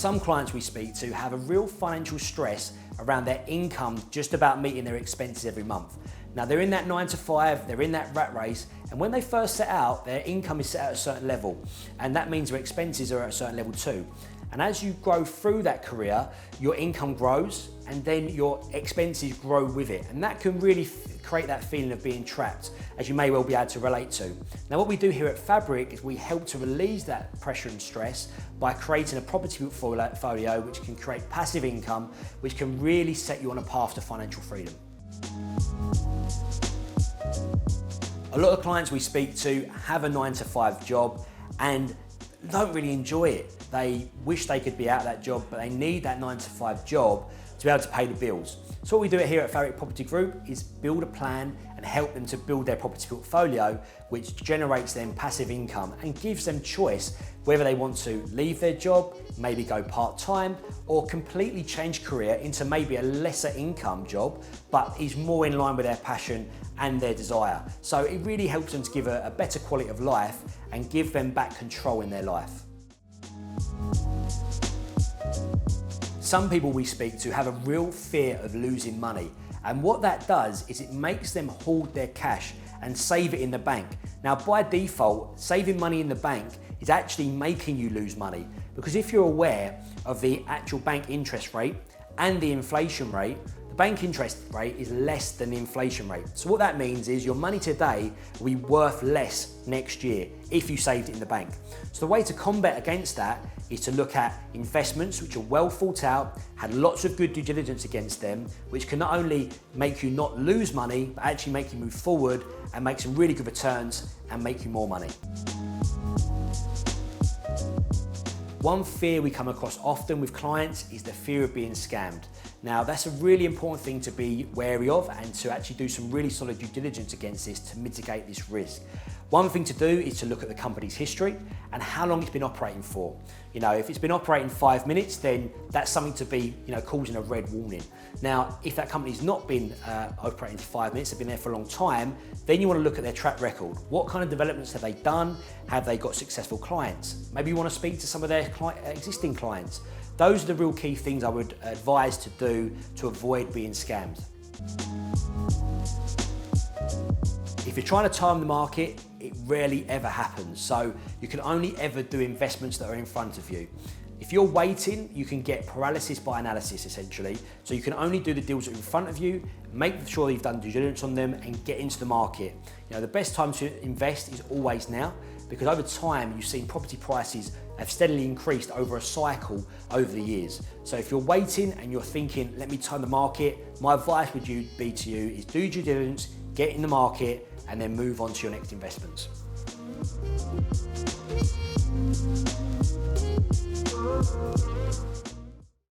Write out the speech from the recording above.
Some clients we speak to have a real financial stress around their income just about meeting their expenses every month. Now they're in that 9 to 5, they're in that rat race, and when they first set out, their income is set at a certain level, and that means their expenses are at a certain level too. And as you grow through that career, your income grows and then your expenses grow with it. And that can really create that feeling of being trapped, as you may well be able to relate to. Now what we do here at Fabrik is we help to release that pressure and stress by creating a property portfolio which can create passive income, which can really set you on a path to financial freedom. A lot of clients we speak to have a 9 to 5 job and don't really enjoy it. They wish they could be out of that job, but they need that 9 to 5 job to be able to pay the bills. So what we do here at Fabrik Property Group is build a plan and help them to build their property portfolio, which generates them passive income and gives them choice whether they want to leave their job, maybe go part-time, or completely change career into maybe a lesser income job, but is more in line with their passion and their desire. So it really helps them to give a better quality of life and give them back control in their life. Some people we speak to have a real fear of losing money, and what that does is it makes them hoard their cash and save it in the bank. Now by default, saving money in the bank is actually making you lose money, because if you're aware of the actual bank interest rate and the inflation rate, the bank interest rate is less than the inflation rate. So what that means is your money today will be worth less next year if you saved it in the bank. So the way to combat against that is to look at investments which are well thought out, had lots of good due diligence against them, which can not only make you not lose money, but actually make you move forward and make some really good returns and make you more money. One fear we come across often with clients is the fear of being scammed. Now that's a really important thing to be wary of and to actually do some really solid due diligence against this to mitigate this risk. One thing to do is to look at the company's history and how long it's been operating for. You know, if it's been operating 5 minutes, then that's something to be, causing a red warning. Now, if that company's not been operating for 5 minutes, they've been there for a long time, then you want to look at their track record. What kind of developments have they done? Have they got successful clients? Maybe you want to speak to some of their existing clients. Those are the real key things I would advise to do to avoid being scammed. If you're trying to time the market, it rarely ever happens. So you can only ever do investments that are in front of you. If you're waiting, you can get paralysis by analysis essentially. So you can only do the deals that are in front of you, make sure you've done due diligence on them and get into the market. The best time to invest is always now, because over time you've seen property prices have steadily increased over a cycle over the years. So if you're waiting and you're thinking, let me time the market, my advice would be to you is do due diligence, get in the market, and then move on to your next investments.